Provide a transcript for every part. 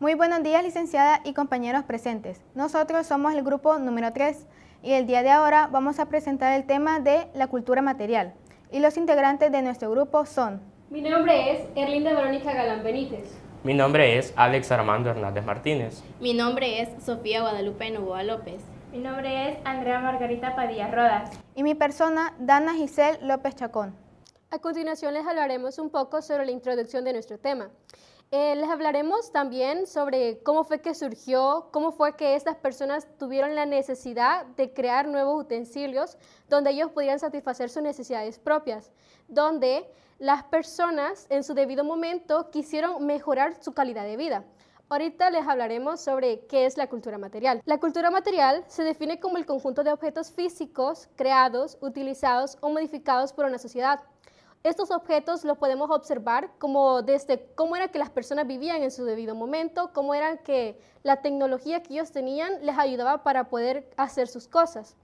Muy buenos días, licenciada y compañeros presentes. Nosotros somos el grupo número 3 y el día de ahora vamos a presentar el tema de la cultura material. Y los integrantes de nuestro grupo son... Mi nombre es Erlinda Verónica Galán Benítez. Mi nombre es Alex Armando Hernández Martínez. Mi nombre es Sofía Guadalupe Novoa López. Mi nombre es Andrea Margarita Padilla Rodas. Y mi persona, Dana Giselle López Chacón. A continuación les hablaremos un poco sobre la introducción de nuestro tema. Les hablaremos también sobre cómo fue que surgió, cómo fue que estas personas tuvieron la necesidad de crear nuevos utensilios donde ellos pudieran satisfacer sus necesidades propias, donde las personas en su debido momento quisieron mejorar su calidad de vida. Ahorita les hablaremos sobre qué es la cultura material. La cultura material se define como el conjunto de objetos físicos creados, utilizados o modificados por una sociedad. Estos objetos los podemos observar como desde cómo era que las personas vivían en su debido momento, cómo era que la tecnología que ellos tenían les ayudaba para poder hacer sus cosas.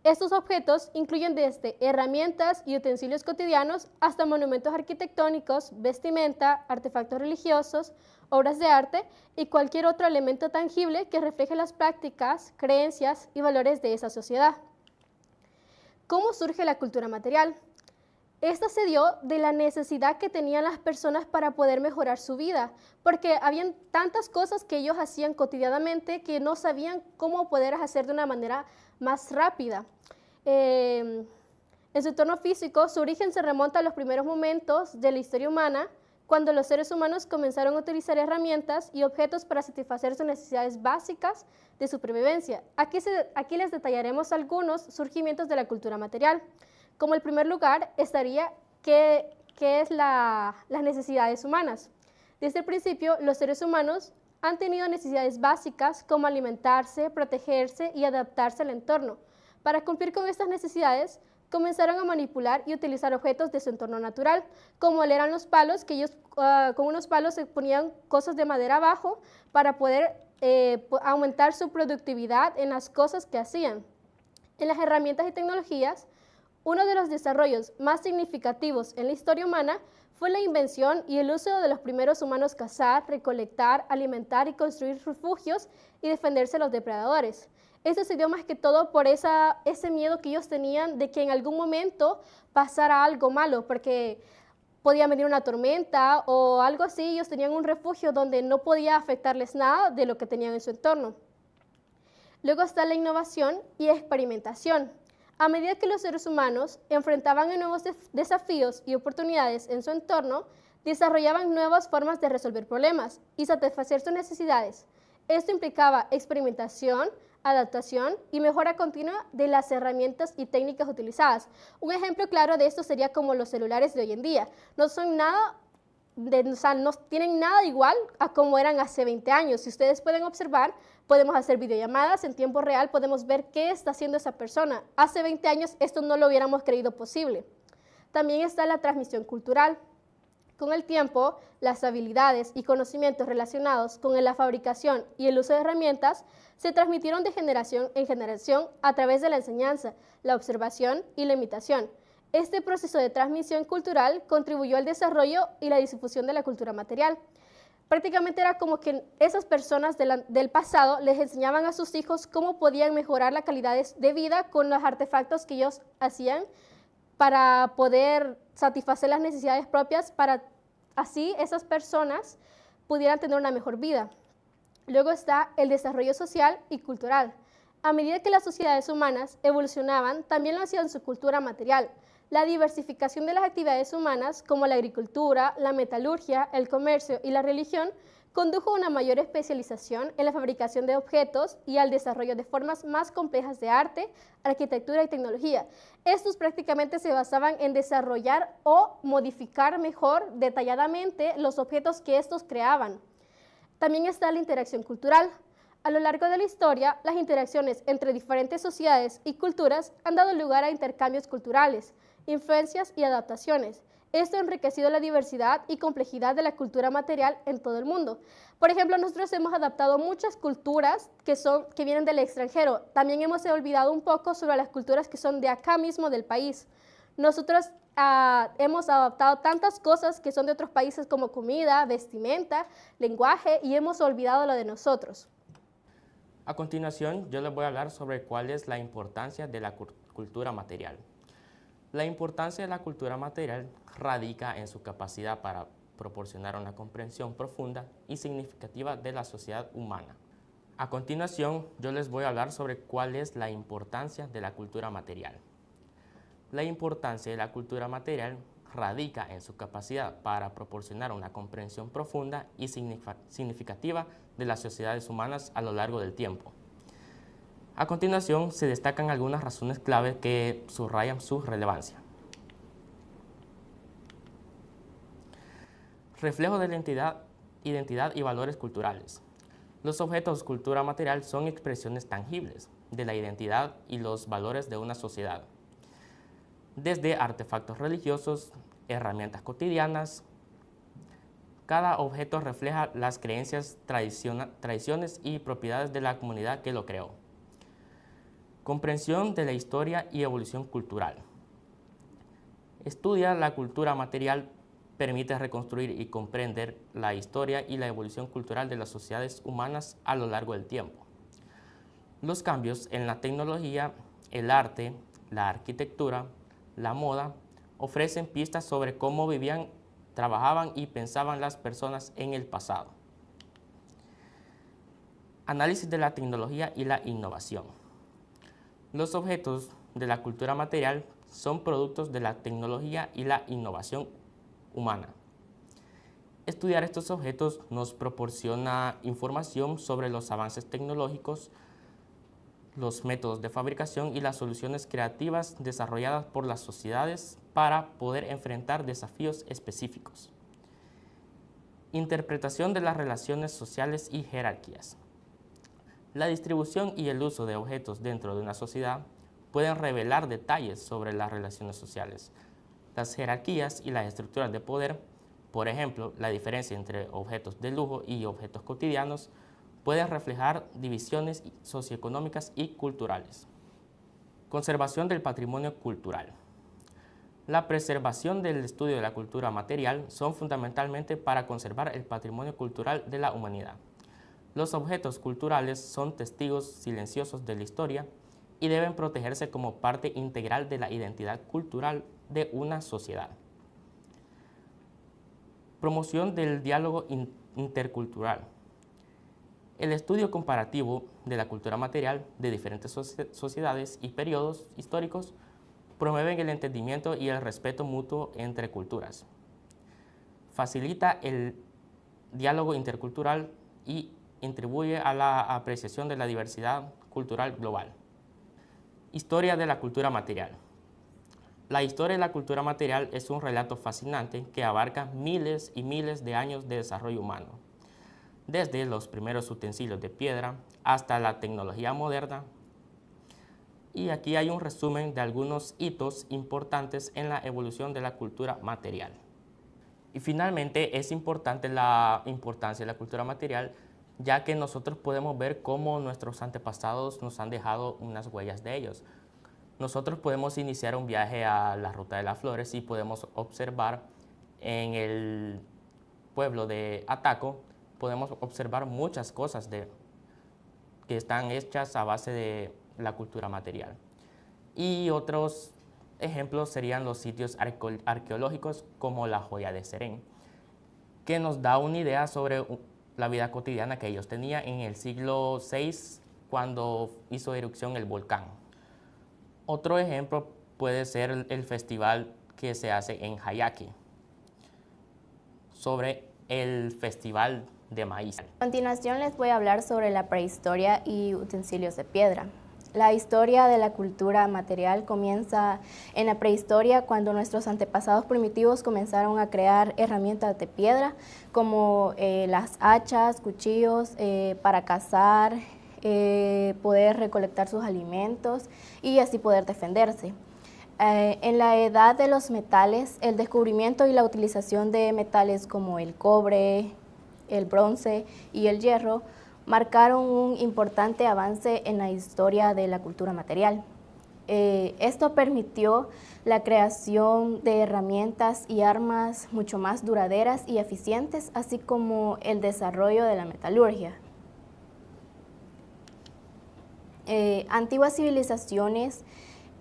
Estos objetos incluyen desde herramientas y utensilios cotidianos hasta monumentos arquitectónicos, vestimenta, artefactos religiosos, obras de arte y cualquier otro elemento tangible que refleje las prácticas, creencias y valores de esa sociedad. ¿Cómo surge la cultura material? Esta se dio de la necesidad que tenían las personas para poder mejorar su vida, porque habían tantas cosas que ellos hacían cotidianamente que no sabían cómo poder hacer de una manera más rápida. En su entorno físico, su origen se remonta a los primeros momentos de la historia humana, cuando los seres humanos comenzaron a utilizar herramientas y objetos para satisfacer sus necesidades básicas de supervivencia. Aquí les detallaremos algunos surgimientos de la cultura material. Como el primer lugar estaría qué es las necesidades humanas. Desde el principio, los seres humanos han tenido necesidades básicas como alimentarse, protegerse y adaptarse al entorno. Para cumplir con estas necesidades, comenzaron a manipular y utilizar objetos de su entorno natural, como eran los palos, que ellos con unos palos se ponían cosas de madera abajo para poder aumentar su productividad en las cosas que hacían. En las herramientas y tecnologías, uno de los desarrollos más significativos en la historia humana fue la invención y el uso de los primeros humanos cazar, recolectar, alimentar y construir refugios y defenderse de los depredadores. Esto se dio más que todo por ese miedo que ellos tenían de que en algún momento pasara algo malo, porque podía venir una tormenta o algo así. Ellos tenían un refugio donde no podía afectarles nada de lo que tenían en su entorno. Luego está la innovación y experimentación. A medida que los seres humanos enfrentaban a nuevos desafíos y oportunidades en su entorno, desarrollaban nuevas formas de resolver problemas y satisfacer sus necesidades. Esto implicaba experimentación, adaptación y mejora continua de las herramientas y técnicas utilizadas. Un ejemplo claro de esto sería como los celulares de hoy en día. No tienen nada igual a como eran hace 20 años. Si ustedes pueden observar, podemos hacer videollamadas en tiempo real, podemos ver qué está haciendo esa persona. Hace 20 años esto no lo hubiéramos creído posible. También está la transmisión cultural. Con el tiempo, las habilidades y conocimientos relacionados con la fabricación y el uso de herramientas se transmitieron de generación en generación a través de la enseñanza, la observación y la imitación. Este proceso de transmisión cultural contribuyó al desarrollo y la difusión de la cultura material. Prácticamente era como que esas personas del pasado les enseñaban a sus hijos cómo podían mejorar la calidad de vida con los artefactos que ellos hacían para poder satisfacer las necesidades propias, para así esas personas pudieran tener una mejor vida. Luego está el desarrollo social y cultural. A medida que las sociedades humanas evolucionaban, también lo hacían su cultura material. La diversificación de las actividades humanas, como la agricultura, la metalurgia, el comercio y la religión, condujo a una mayor especialización en la fabricación de objetos y al desarrollo de formas más complejas de arte, arquitectura y tecnología. Estos prácticamente se basaban en desarrollar o modificar mejor, detalladamente, los objetos que estos creaban. También está la interacción cultural. A lo largo de la historia, las interacciones entre diferentes sociedades y culturas han dado lugar a intercambios culturales, influencias y adaptaciones. Esto ha enriquecido la diversidad y complejidad de la cultura material en todo el mundo. Por ejemplo, nosotros hemos adaptado muchas culturas que vienen del extranjero. También hemos olvidado un poco sobre las culturas que son de acá mismo del país. Nosotros hemos adaptado tantas cosas que son de otros países como comida, vestimenta, lenguaje y hemos olvidado lo de nosotros. A continuación, yo les voy a hablar sobre cuál es la importancia de la cultura material. La importancia de la cultura material radica en su capacidad para proporcionar una comprensión profunda y significativa de la sociedad humana. A continuación, yo les voy a hablar sobre cuál es la importancia de la cultura material. La importancia de la cultura material radica en su capacidad para proporcionar una comprensión profunda y significativa de las sociedades humanas a lo largo del tiempo. A continuación, se destacan algunas razones clave que subrayan su relevancia. Reflejo de la identidad y valores culturales. Los objetos cultura material son expresiones tangibles de la identidad y los valores de una sociedad. Desde artefactos religiosos, herramientas cotidianas, cada objeto refleja las creencias, tradiciones y propiedades de la comunidad que lo creó. Comprensión de la historia y evolución cultural. Estudia la cultura material, permite reconstruir y comprender la historia y la evolución cultural de las sociedades humanas a lo largo del tiempo. Los cambios en la tecnología, el arte, la arquitectura, la moda, ofrecen pistas sobre cómo vivían, trabajaban y pensaban las personas en el pasado. Análisis de la tecnología y la innovación. Los objetos de la cultura material son productos de la tecnología y la innovación humana. Estudiar estos objetos nos proporciona información sobre los avances tecnológicos, los métodos de fabricación y las soluciones creativas desarrolladas por las sociedades para poder enfrentar desafíos específicos. Interpretación de las relaciones sociales y jerarquías. La distribución y el uso de objetos dentro de una sociedad pueden revelar detalles sobre las relaciones sociales, las jerarquías y las estructuras de poder. Por ejemplo, la diferencia entre objetos de lujo y objetos cotidianos pueden reflejar divisiones socioeconómicas y culturales. Conservación del patrimonio cultural. La preservación del estudio de la cultura material son fundamentalmente para conservar el patrimonio cultural de la humanidad. Los objetos culturales son testigos silenciosos de la historia y deben protegerse como parte integral de la identidad cultural de una sociedad. Promoción del diálogo intercultural. El estudio comparativo de la cultura material de diferentes sociedades y periodos históricos promueven el entendimiento y el respeto mutuo entre culturas. Facilita el diálogo intercultural y contribuye a la apreciación de la diversidad cultural global. Historia de la cultura material. La historia de la cultura material es un relato fascinante que abarca miles y miles de años de desarrollo humano, desde los primeros utensilios de piedra hasta la tecnología moderna. Y aquí hay un resumen de algunos hitos importantes en la evolución de la cultura material. Y finalmente es importante la importancia de la cultura material, ya que nosotros podemos ver cómo nuestros antepasados nos han dejado unas huellas de ellos. Nosotros podemos iniciar un viaje a la Ruta de las Flores y podemos observar en el pueblo de Ataco, podemos observar muchas cosas que están hechas a base de la cultura material. Y otros ejemplos serían los sitios arqueológicos como la Joya de Serén, que nos da una idea sobre la vida cotidiana que ellos tenían en el siglo VI cuando hizo erupción el volcán. Otro ejemplo puede ser el festival que se hace en Hayaki, sobre el festival de maíz. A continuación les voy a hablar sobre la prehistoria y utensilios de piedra. La historia de la cultura material comienza en la prehistoria, cuando nuestros antepasados primitivos comenzaron a crear herramientas de piedra como las hachas, cuchillos para cazar, poder recolectar sus alimentos y así poder defenderse. En la edad de los metales, el descubrimiento y la utilización de metales como el cobre, el bronce y el hierro marcaron un importante avance en la historia de la cultura material. Esto permitió la creación de herramientas y armas mucho más duraderas y eficientes, así como el desarrollo de la metalurgia. Antiguas civilizaciones,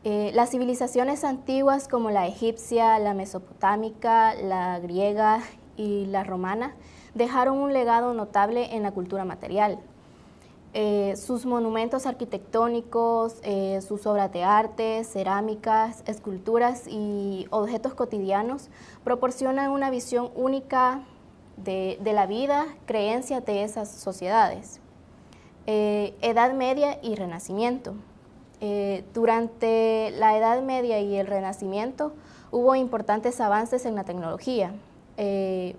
las civilizaciones antiguas como la egipcia, la mesopotámica, la griega y la romana dejaron un legado notable en la cultura material. Sus monumentos arquitectónicos, sus obras de arte, cerámicas, esculturas y objetos cotidianos proporcionan una visión única de la vida, creencias de esas sociedades. Edad Media y Renacimiento. Durante la Edad Media y el Renacimiento hubo importantes avances en la tecnología y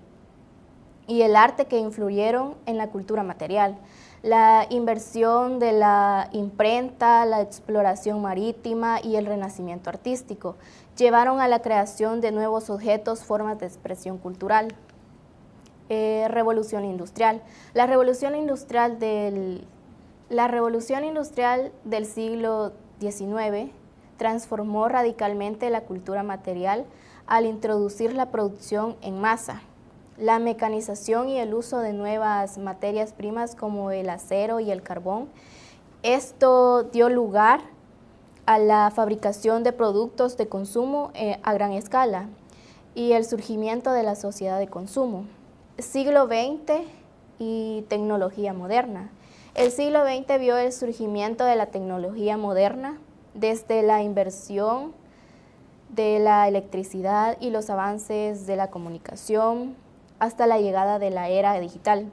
el arte que influyeron en la cultura material. La inversión de la imprenta, la exploración marítima y el renacimiento artístico llevaron a la creación de nuevos objetos, formas de expresión cultural. Revolución industrial. La revolución industrial del siglo XIX transformó radicalmente la cultura material al introducir la producción en masa. La mecanización y el uso de nuevas materias primas como el acero y el carbón. Esto dio lugar a la fabricación de productos de consumo a gran escala y el surgimiento de la sociedad de consumo. Siglo XX y tecnología moderna. El siglo XX vio el surgimiento de la tecnología moderna desde la inversión de la electricidad y los avances de la comunicación hasta la llegada de la era digital.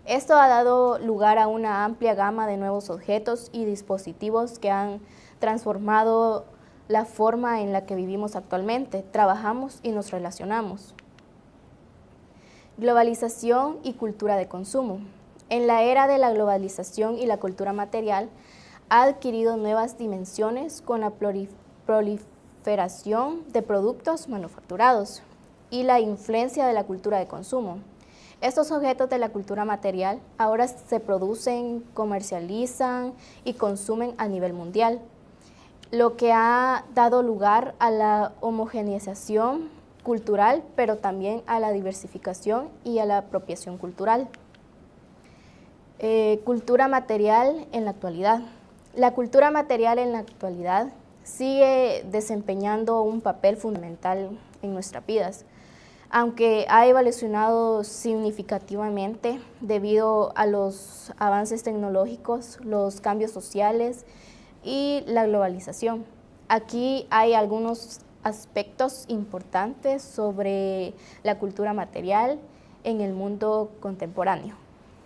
Esto ha dado lugar a una amplia gama de nuevos objetos y dispositivos que han transformado la forma en la que vivimos actualmente, trabajamos y nos relacionamos. Globalización y cultura de consumo. En la era de la globalización y la cultura material ha adquirido nuevas dimensiones con la proliferación de productos manufacturados y la influencia de la cultura de consumo. Estos objetos de la cultura material ahora se producen, comercializan y consumen a nivel mundial, lo que ha dado lugar a la homogeneización cultural, pero también a la diversificación y a la apropiación cultural. Cultura material en la actualidad. La cultura material en la actualidad sigue desempeñando un papel fundamental en nuestras vidas, aunque ha evolucionado significativamente debido a los avances tecnológicos, los cambios sociales y la globalización. Aquí hay algunos aspectos importantes sobre la cultura material en el mundo contemporáneo.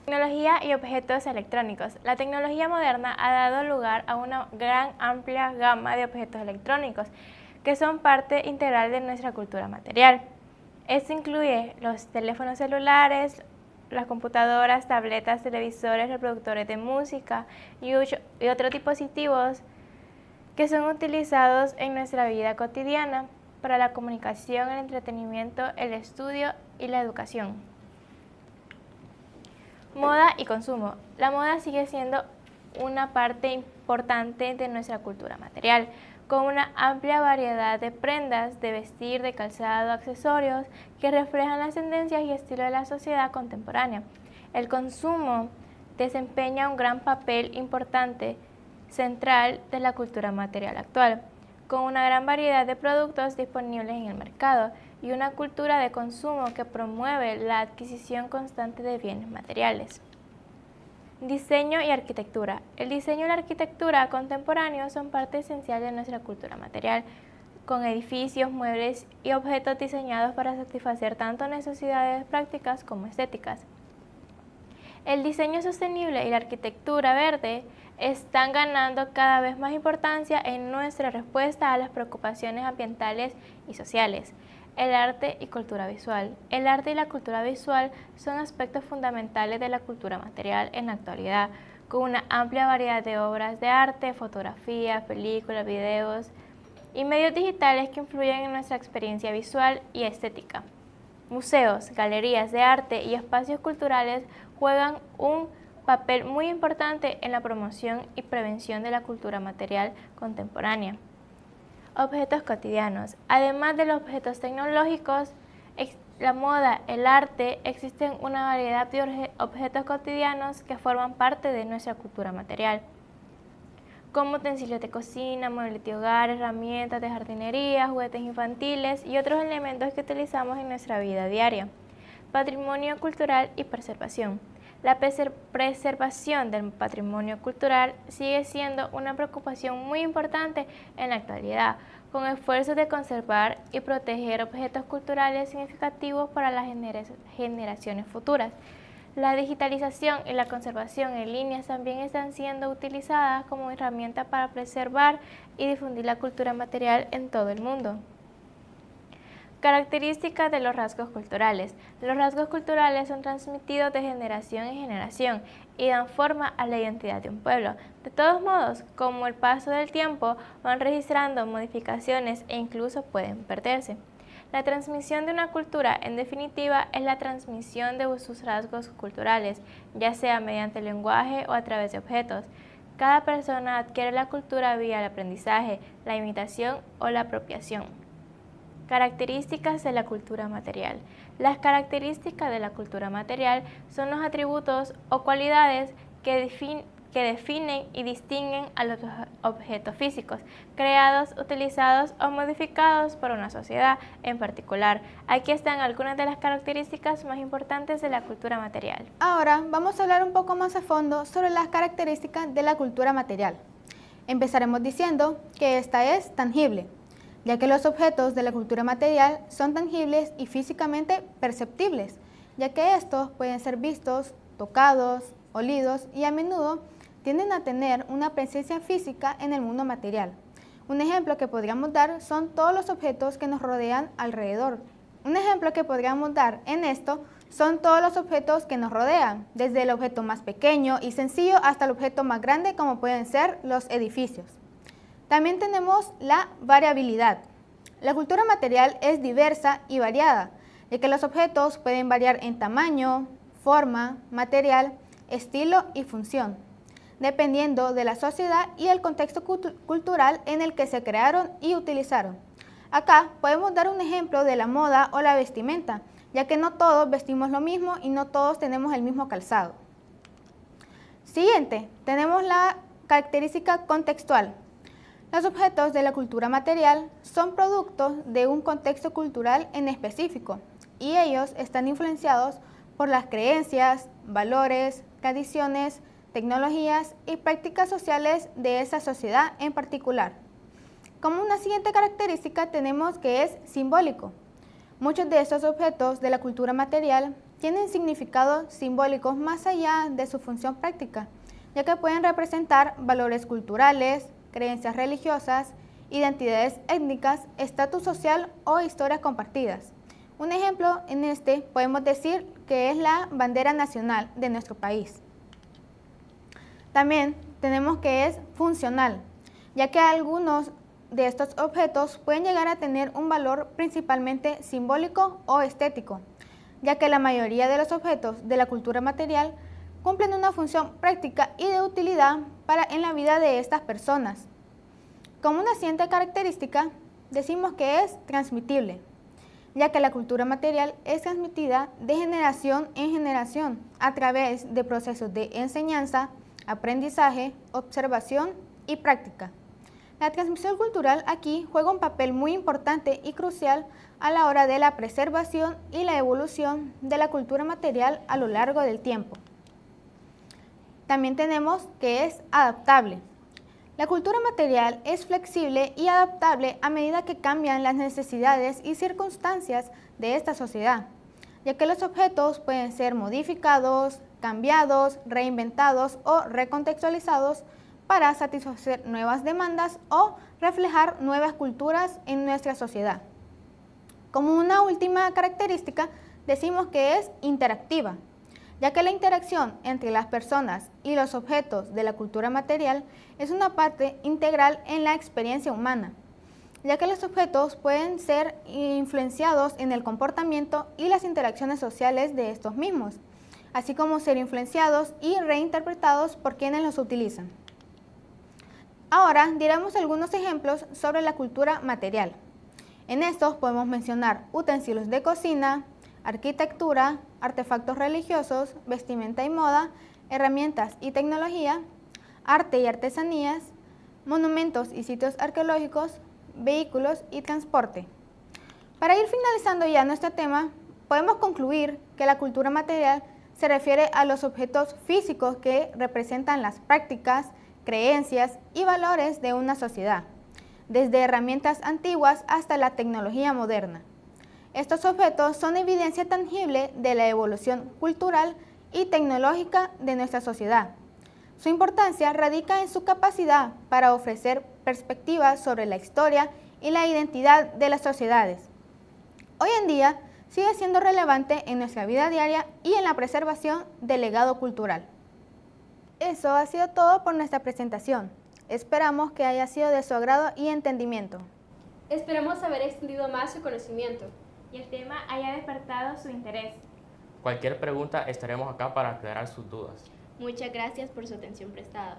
Tecnología y objetos electrónicos. La tecnología moderna ha dado lugar a una gran amplia gama de objetos electrónicos que son parte integral de nuestra cultura material. Esto incluye los teléfonos celulares, las computadoras, tabletas, televisores, reproductores de música y otros dispositivos que son utilizados en nuestra vida cotidiana para la comunicación, el entretenimiento, el estudio y la educación. Moda y consumo. La moda sigue siendo una parte importante de nuestra cultura material, con una amplia variedad de prendas de vestir, de calzado, accesorios que reflejan las tendencias y estilos de la sociedad contemporánea. El consumo desempeña un gran papel importante central de la cultura material actual, con una gran variedad de productos disponibles en el mercado y una cultura de consumo que promueve la adquisición constante de bienes materiales. Diseño y arquitectura. El diseño y la arquitectura contemporáneos son parte esencial de nuestra cultura material, con edificios, muebles y objetos diseñados para satisfacer tanto necesidades prácticas como estéticas. El diseño sostenible y la arquitectura verde están ganando cada vez más importancia en nuestra respuesta a las preocupaciones ambientales y sociales. El arte y cultura visual. El arte y la cultura visual son aspectos fundamentales de la cultura material en la actualidad, con una amplia variedad de obras de arte, fotografías, películas, videos y medios digitales que influyen en nuestra experiencia visual y estética. Museos, galerías de arte y espacios culturales juegan un papel muy importante en la promoción y prevención de la cultura material contemporánea. Objetos cotidianos. Además de los objetos tecnológicos, la moda, el arte, existen una variedad de objetos cotidianos que forman parte de nuestra cultura material, como utensilios de cocina, muebles de hogar, herramientas de jardinería, juguetes infantiles y otros elementos que utilizamos en nuestra vida diaria. Patrimonio cultural y preservación. La preservación del patrimonio cultural sigue siendo una preocupación muy importante en la actualidad, con esfuerzos de conservar y proteger objetos culturales significativos para las generaciones futuras. La digitalización y la conservación en línea también están siendo utilizadas como herramienta para preservar y difundir la cultura material en todo el mundo. Características de los rasgos culturales. Los rasgos culturales son transmitidos de generación en generación y dan forma a la identidad de un pueblo. De todos modos, como el paso del tiempo, van registrando modificaciones e incluso pueden perderse. La transmisión de una cultura, en definitiva, es la transmisión de sus rasgos culturales, ya sea mediante el lenguaje o a través de objetos. Cada persona adquiere la cultura vía el aprendizaje, la imitación o la apropiación. Características de la cultura material. Las características de la cultura material son los atributos o cualidades que definen y distinguen a los objetos físicos, creados, utilizados o modificados por una sociedad en particular. Aquí están algunas de las características más importantes de la cultura material. Ahora vamos a hablar un poco más a fondo sobre las características de la cultura material. Empezaremos diciendo que esta es tangible, ya que los objetos de la cultura material son tangibles y físicamente perceptibles, ya que estos pueden ser vistos, tocados, olidos y a menudo tienden a tener una presencia física en el mundo material. Un ejemplo que podríamos dar son todos los objetos que nos rodean alrededor. Un ejemplo que podríamos dar en esto son todos los objetos que nos rodean, desde el objeto más pequeño y sencillo hasta el objeto más grande, como pueden ser los edificios. También tenemos la variabilidad. La cultura material es diversa y variada, ya que los objetos pueden variar en tamaño, forma, material, estilo y función, dependiendo de la sociedad y el contexto cultural en el que se crearon y utilizaron. Acá podemos dar un ejemplo de la moda o la vestimenta, ya que no todos vestimos lo mismo y no todos tenemos el mismo calzado. Siguiente, tenemos la característica contextual. Los objetos de la cultura material son productos de un contexto cultural en específico y ellos están influenciados por las creencias, valores, tradiciones, tecnologías y prácticas sociales de esa sociedad en particular. Como una siguiente característica tenemos que es simbólico. Muchos de estos objetos de la cultura material tienen significados simbólicos más allá de su función práctica, ya que pueden representar valores culturales, creencias religiosas, identidades étnicas, estatus social o historias compartidas. Un ejemplo en este podemos decir que es la bandera nacional de nuestro país. También tenemos que es funcional, ya que algunos de estos objetos pueden llegar a tener un valor principalmente simbólico o estético, ya que la mayoría de los objetos de la cultura material cumplen una función práctica y de utilidad en la vida de estas personas. Como una siguiente característica, decimos que es transmitible, ya que la cultura material es transmitida de generación en generación a través de procesos de enseñanza, aprendizaje, observación y práctica. La transmisión cultural aquí juega un papel muy importante y crucial a la hora de la preservación y la evolución de la cultura material a lo largo del tiempo. También tenemos que es adaptable. La cultura material es flexible y adaptable a medida que cambian las necesidades y circunstancias de esta sociedad, ya que los objetos pueden ser modificados, cambiados, reinventados o recontextualizados para satisfacer nuevas demandas o reflejar nuevas culturas en nuestra sociedad. Como una última característica, decimos que es interactiva, ya que la interacción entre las personas y los objetos de la cultura material es una parte integral en la experiencia humana, ya que los objetos pueden ser influenciados en el comportamiento y las interacciones sociales de estos mismos. así como ser influenciados y reinterpretados por quienes los utilizan. Ahora diremos algunos ejemplos sobre la cultura material. En estos podemos mencionar utensilios de cocina, arquitectura, artefactos religiosos, vestimenta y moda, herramientas y tecnología, arte y artesanías, monumentos y sitios arqueológicos, vehículos y transporte. Para ir finalizando ya nuestro tema, podemos concluir que la cultura material se refiere a los objetos físicos que representan las prácticas, creencias y valores de una sociedad, desde herramientas antiguas hasta la tecnología moderna. Estos objetos son evidencia tangible de la evolución cultural y tecnológica de nuestra sociedad. Su importancia radica en su capacidad para ofrecer perspectivas sobre la historia y la identidad de las sociedades. Hoy en día sigue siendo relevante en nuestra vida diaria y en la preservación del legado cultural. Eso ha sido todo por nuestra presentación. Esperamos que haya sido de su agrado y entendimiento. Esperamos haber extendido más su conocimiento. Y el tema haya despertado su interés. Cualquier pregunta estaremos acá para aclarar sus dudas. Muchas gracias por su atención prestada.